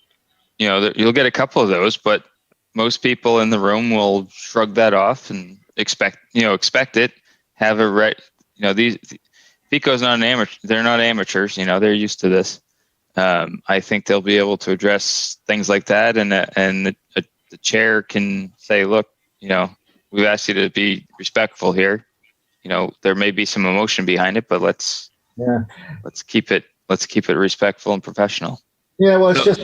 you'll get a couple of those, but most people in the room will shrug that off and expect it, have a right. These PICO's not an amateur. They're not amateurs. They're used to this. I think they'll be able to address things like that, and the chair can say, look, we've asked you to be respectful here. There may be some emotion behind it, but let's keep it respectful and professional. Yeah, well, it's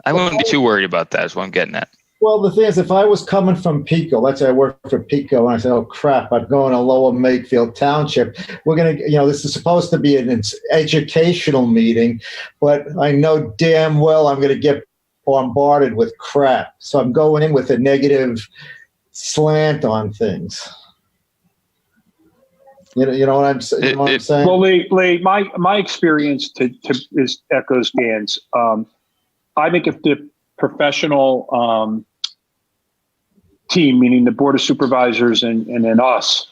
I wouldn't be too worried about that, is what I'm getting at. Well, the thing is, if I was coming from PICO, let's say I work for PICO, and I say, oh, crap, I'm going to Lower Makefield Township. We're going to, this is supposed to be an educational meeting, but I know damn well I'm going to get bombarded with crap. So I'm going in with a negative slant on things. You know what I'm saying? Well, Lee, my experience is echoes Dan's. I think if the professional team, meaning the Board of Supervisors and then us,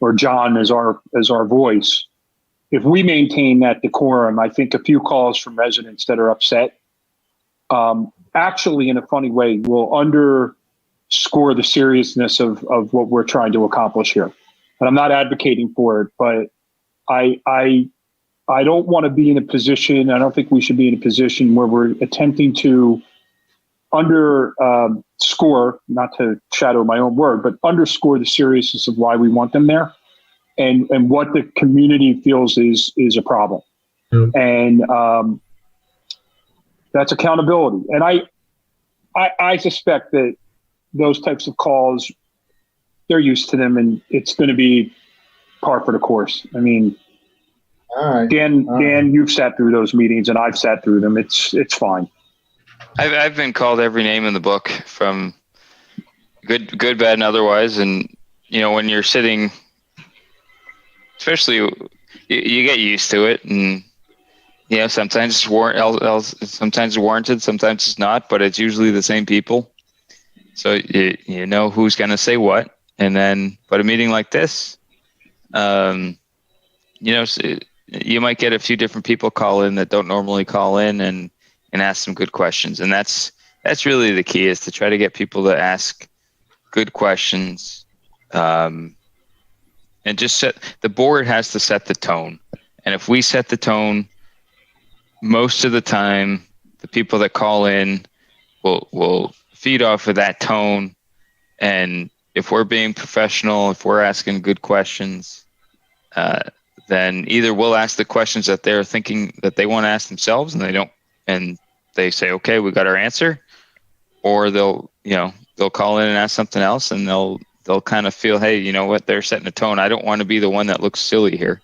or John as our voice, if we maintain that decorum, I think a few calls from residents that are upset, actually in a funny way, will underscore the seriousness of what we're trying to accomplish here. And I'm not advocating for it, but I don't want to be in a position, I don't think we should be in a position where we're attempting to underscore, not to shadow my own word, but underscore the seriousness of why we want them there and what the community feels is a problem. And That's accountability. And I suspect that those types of calls, they're used to them, and it's going to be par for the course. I mean, All right. Dan, you've sat through those meetings, and I've sat through them. It's fine. I've been called every name in the book, from good, bad, and otherwise. And when you're sitting, especially, you get used to it, and sometimes sometimes it's warranted, sometimes it's not, but it's usually the same people. So you know who's going to say what, and then, but a meeting like this, you might get a few different people call in that don't normally call in, and ask some good questions. And that's really the key, is to try to get people to ask good questions. And just the board has to set the tone. And if we set the tone, most of the time, the people that call in will feed off of that tone. And if we're being professional, if we're asking good questions, then either we'll ask the questions that they're thinking that they want to ask themselves, and they say, okay, we got our answer, or they'll call in and ask something else, and they'll kind of feel, hey, you know what, they're setting a tone. I don't want to be the one that looks silly here,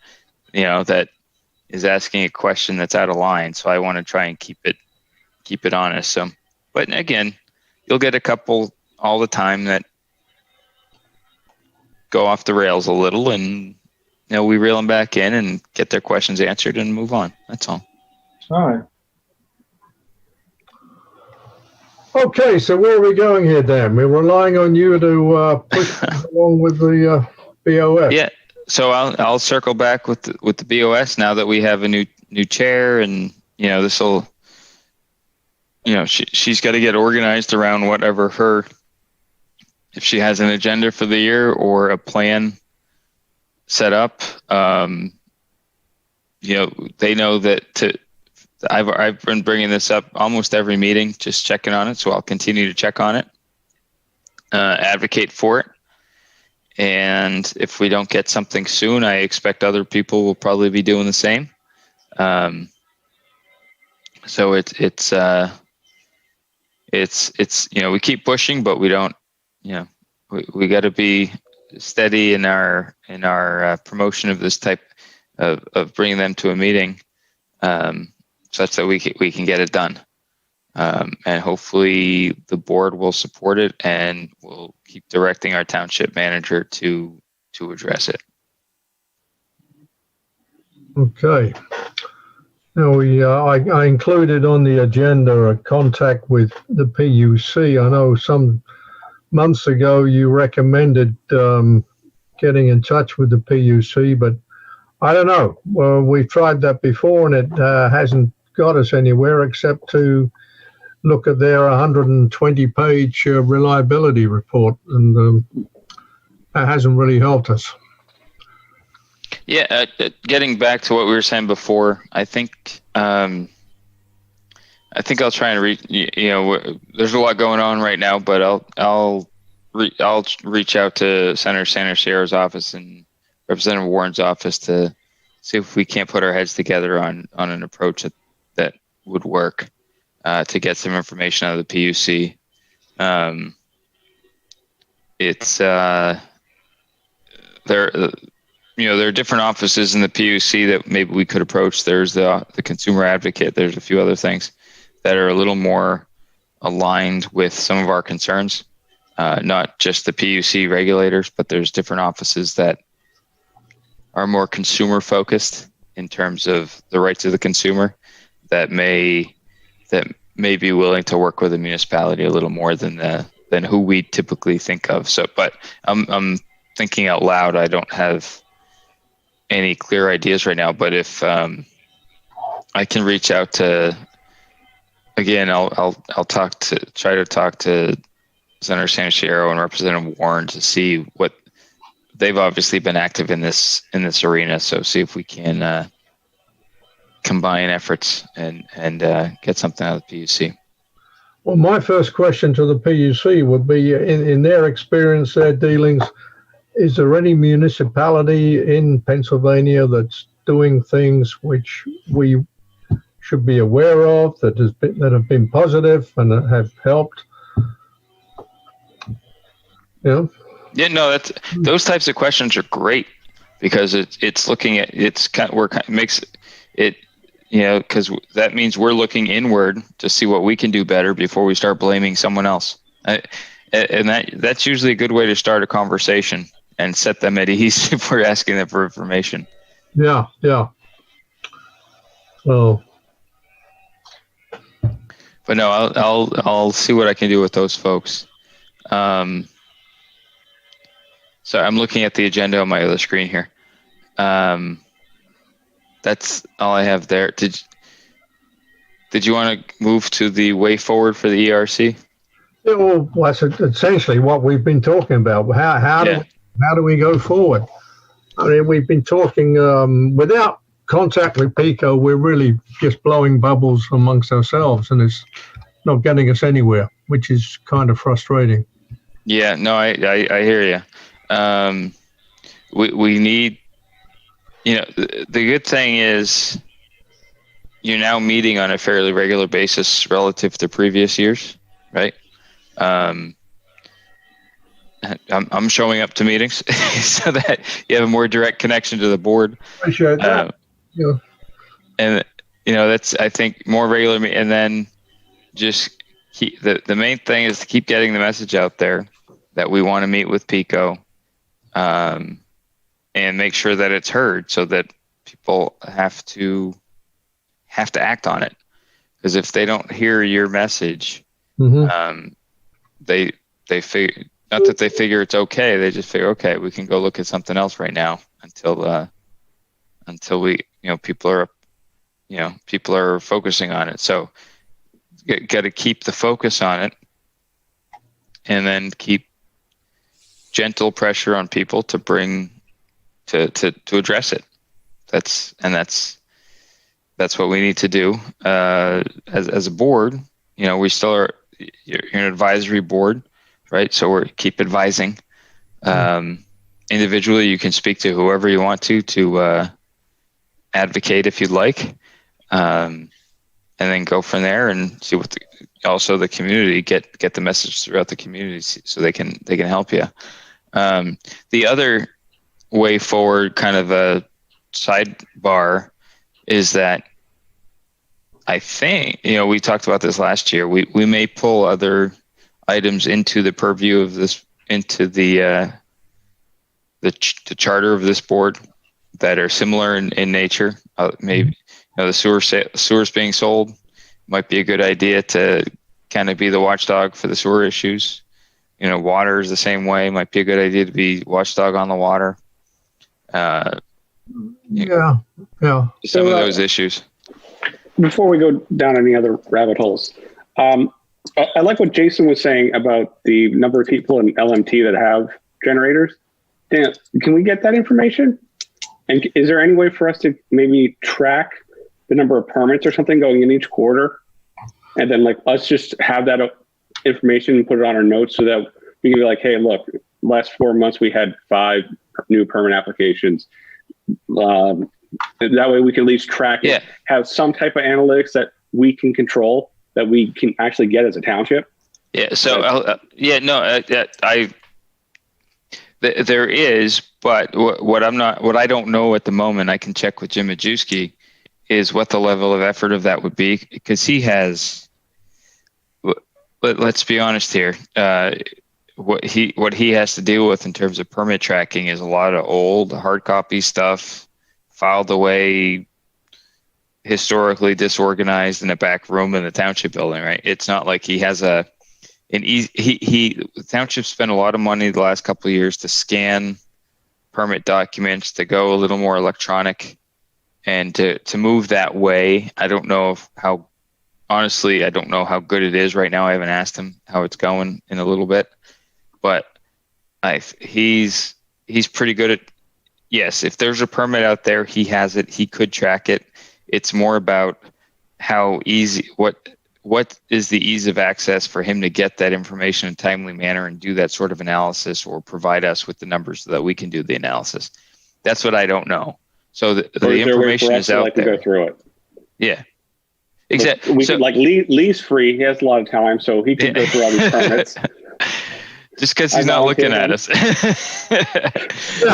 that is asking a question that's out of line. So I want to try and keep it honest. So, but again, you'll get a couple all the time that go off the rails a little, and we reel them back in and get their questions answered and move on. That's all. All right. Okay, so where are we going here, Dan? We're relying on you to push along with the BOS. Yeah. So I'll circle back with the BOS now that we have a new chair, and this will, she's got to get organized around whatever if she has an agenda for the year or a plan set up. They know that I've been bringing this up almost every meeting, just checking on it. So I'll continue to check on it, advocate for it. And if we don't get something soon, I expect other people will probably be doing the same. So it's we keep pushing, but we don't, we got to be steady in our promotion of this type of bringing them to a meeting, such that we can get it done. And hopefully the board will support it, and we'll keep directing our township manager to address it. Okay. Now I included on the agenda a contact with the PUC. I know some months ago you recommended getting in touch with the PUC, but I don't know. Well, we've tried that before, and it hasn't got us anywhere except to look at their 120-page reliability report, and that hasn't really helped us. Yeah, getting back to what we were saying before, I think I'll try and reach. There's a lot going on right now, but I'll reach out to Senator Sander's office and Representative Warren's office to see if we can't put our heads together on an approach that would work to get some information out of the PUC. There are different offices in the PUC that maybe we could approach. There's the consumer advocate. There's a few other things that are a little more aligned with some of our concerns, not just the PUC regulators, but there's different offices that are more consumer focused in terms of the rights of the consumer that may be willing to work with the municipality a little more than who we typically think of. So, but I'm thinking out loud. I don't have any clear ideas right now, but if I can reach out to, again, I'll try to talk to Senator Sanchero and Representative Warren to see what they've obviously been active in this arena. So see if we can combine efforts and get something out of the PUC. Well, my first question to the PUC would be, in their experience, their dealings, is there any municipality in Pennsylvania that's doing things which we should be aware of that have been positive and that have helped? Yeah. Yeah, no, those types of questions are great because it's looking at makes it, because that means we're looking inward to see what we can do better before we start blaming someone else. And that's usually a good way to start a conversation and set them at ease if we're asking them for information. Yeah. So, but no, I'll see what I can do with those folks. So I'm looking at the agenda on my other screen here. That's all I have there. Did you want to move to the way forward for the ERC? Yeah, well, that's essentially what we've been talking about. How do we go forward? I mean, we've been talking without contact with PICO. We're really just blowing bubbles amongst ourselves, and it's not getting us anywhere, which is kind of frustrating. Yeah, no, I hear you. We need, the good thing is you're now meeting on a fairly regular basis relative to previous years, right? I'm showing up to meetings so that you have a more direct connection to the board. Appreciate that. And that's, I think, more regular, and then just keep the main thing is to keep getting the message out there that we want to meet with PICO, and make sure that it's heard so that people have to act on it. Because if they don't hear your message, they figure, not that they figure it's okay, they just figure, okay, we can go look at something else right now until we, people are focusing on it. So got to keep the focus on it, and then keep gentle pressure on people to bring to address it. That's what we need to do as a board. We still are, you're an advisory board, right? So we're keep advising. Individually, you can speak to whoever you want to advocate if you'd like, and then go from there and see what also the community get the message throughout the community so they can help you. The other way forward, kind of a sidebar, is that I think, we talked about this last year. We may pull other items into the purview of this, into the charter of this board that are similar in nature. Maybe the sewers being sold might be a good idea to kind of be the watchdog for the sewer issues. Water is the same way. Might be a good idea to be watchdog on the water. Some of those issues. Before we go down any other rabbit holes, I like what Jason was saying about the number of people in LMT that have generators. Dan, can we get that information? And is there any way for us to maybe track the number of permits or something going in each quarter? And then us just have that information and put it on our notes so that we can be like, hey, look, last 4 months we had 5 new permit applications. That way we can at least track it, have some type of analytics that we can control, that we can actually get as a township. Yeah. So, there is, but what I don't know at the moment, I can check with Jim Majewski, is what the level of effort of that would be, because he has, let's be honest here, what he has to deal with in terms of permit tracking is a lot of old hard copy stuff filed away, historically disorganized in a back room in the township building, right? It's not like he has the township spent a lot of money the last couple of years to scan permit documents, to go a little more electronic, and to move that way. I don't know how good it is right now. I haven't asked him how it's going in a little bit, but he's pretty good at, yes, if there's a permit out there, he has it, he could track it. It's more about how easy, what is the ease of access for him to get that information in a timely manner and do that sort of analysis, or provide us with the numbers so that we can do the analysis. That's what I don't know. So the information is out there. To go through it. Yeah. Exactly. We could, like, Lee's free. He has a lot of time, so he can go through all these permits. Just because he's not looking at us.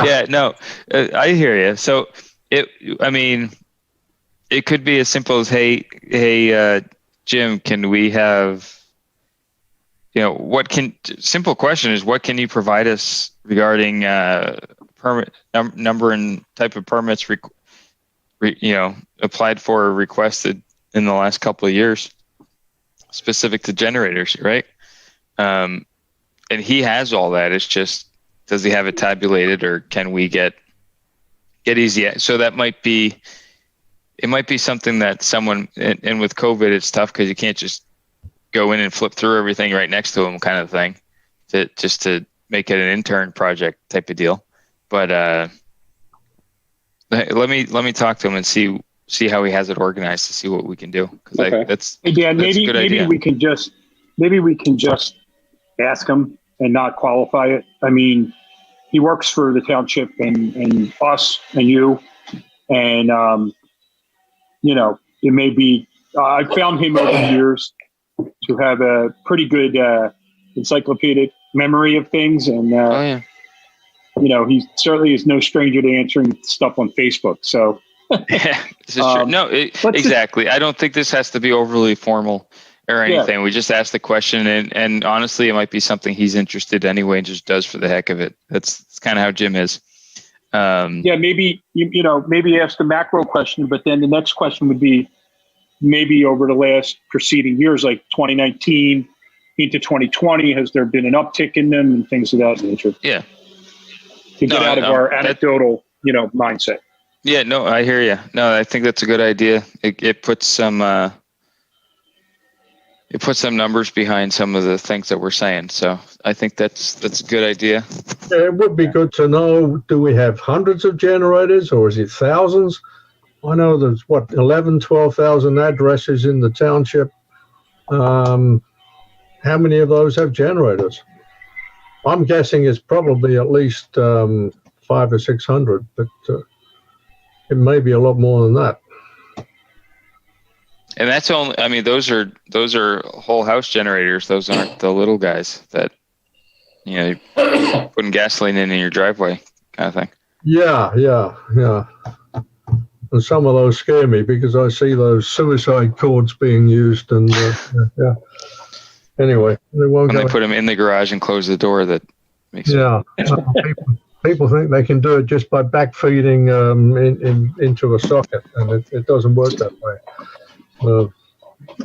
Yeah, no, I hear you. So it could be as simple as, hey, Jim, can we have, simple question is, what can you provide us regarding permit number and type of permits, applied for or requested in the last couple of years, specific to generators, right? And he has all that. It's just, does he have it tabulated, or can we get easy? So that might be something that someone, and with COVID, it's tough because you can't just go in and flip through everything right next to him, kind of thing, to make it an intern project type of deal. But let me talk to him and see how he has it organized, to see what we can do. Okay. Hey, Dan, maybe we can just ask him and not qualify it. I mean, he works for the township and us and you, and it may be. I found him over the years to have a pretty good encyclopedic memory of things, and he certainly is no stranger to answering stuff on Facebook. So yeah, this is true. No, exactly. I don't think this has to be overly formal or anything. We just ask the question, and honestly, it might be something he's interested anyway and just does for the heck of it. That's kind of how Jim is. Maybe maybe ask the macro question, but then the next question would be, maybe over the last preceding years, like 2019 into 2020, has there been an uptick in them and things of that nature? Yeah. To get out of our anecdotal, mindset. Yeah, no, I hear you. No, I think that's a good idea. It puts some numbers behind some of the things that we're saying. So I think that's a good idea. Yeah, it would be good to know, do we have hundreds of generators, or is it thousands? I know there's 12,000 addresses in the township. How many of those have generators? I'm guessing it's probably at least 500 or 600, but it may be a lot more than that. And that's only, those are whole house generators. Those aren't the little guys that, you're putting gasoline in your driveway kind of thing. Yeah. And some of those scare me because I see those suicide cords being used, and yeah. Anyway, they won't. When they put them in the garage and close the door, that makes sense. People think they can do it just by backfeeding into a socket, and it doesn't work that way.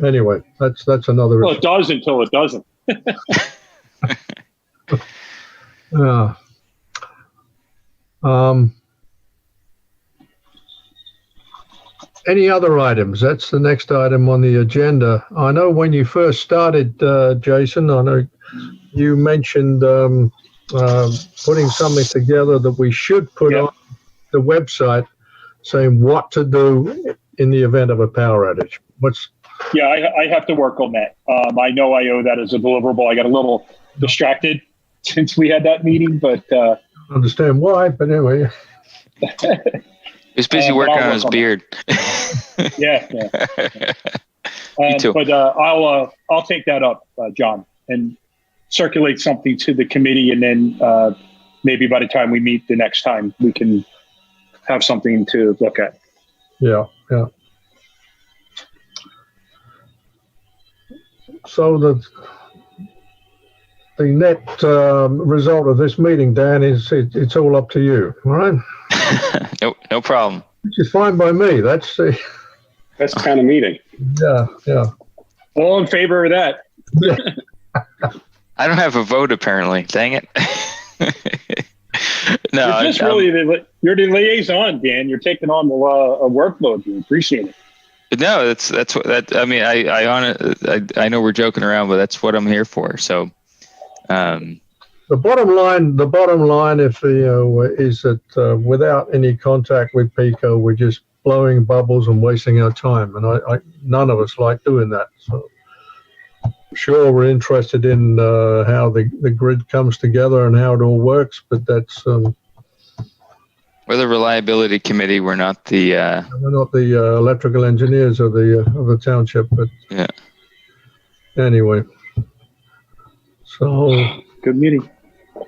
Anyway, that's another. Well, it does until it doesn't. Any other items? That's the next item on the agenda. I know when you first started, Jason, I know you mentioned putting something together that we should put on the website, saying what to do in the event of a power outage. I have to work on that. I know I owe that as a deliverable. I got a little distracted since we had that meeting, but I understand why. But anyway, he's busy working on his beard. Yeah. Me too. But I'll take that up, John, and circulate something to the committee, and then maybe by the time we meet the next time, we can have something to look at. Yeah. So the net result of this meeting, Dan, is it's all up to you. All right. No problem. Which is fine by me. That's the kind of meeting. Yeah. All in favor of that? Yeah. I don't have a vote, apparently. Dang it. No, you're just you're the liaison, Dan. You're taking on a workload. We appreciate it. No, that's what that. I know we're joking around, but that's what I'm here for. So, the bottom line, if is that without any contact with PICO, we're just blowing bubbles and wasting our time, and none of us like doing that. So, sure, we're interested in how the grid comes together and how it all works, but that's. We're the reliability committee. We're not the. We're not the electrical engineers of the township, but Yeah. anyway. So, Good meeting.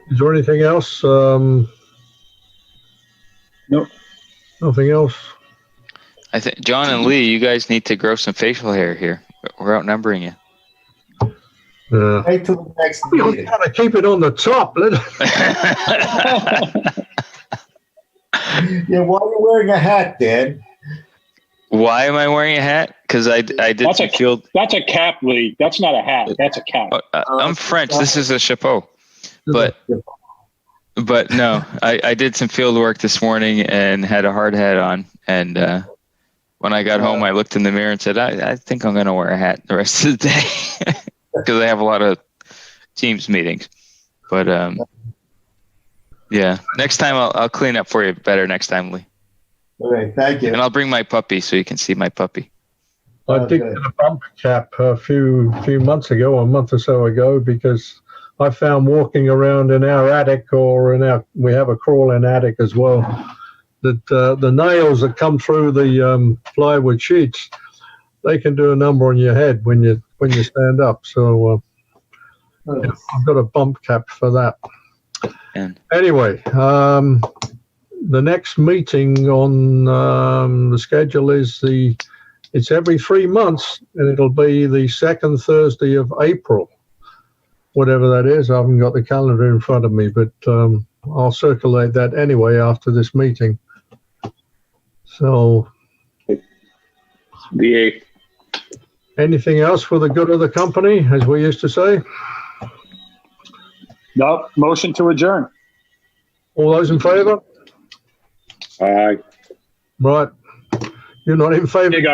is there anything else? Nope. Nothing else. I think John and Lee, you guys need to grow some facial hair here. We're outnumbering you. Wait till the next You meeting. gotta keep it on the top. Yeah, why are you wearing a hat, Dan? Why am I wearing a hat? Because I did That's some field. That's a cap, Lee. That's not a hat. That's a cap. I'm French. This is a chapeau. But no, I did some field work this morning and had a hard hat on. And when I got home, I looked in the mirror and said, I think I'm going to wear a hat the rest of the day because I have a lot of Teams meetings. But yeah, next time I'll clean up for you better next time, Lee. All right, thank you. And I'll bring my puppy so you can see my puppy. I did get a bump cap a few months ago, a month or so ago, because I found walking around in our attic or we have a crawl-in attic as well, that the nails that come through the plywood sheets, they can do a number on your head when you stand up. So I've got a bump cap for that. And Anyway, the next meeting on the schedule is it's every 3 months, and it'll be the second Thursday of April, whatever that is. I haven't got the calendar in front of me, but I'll circulate that anyway after this meeting. So, The 8th. anything else for the good of the company, as we used to say? Nope. Motion to adjourn. All those in favor? Aye. Right. You're not in favor? Hey, guys.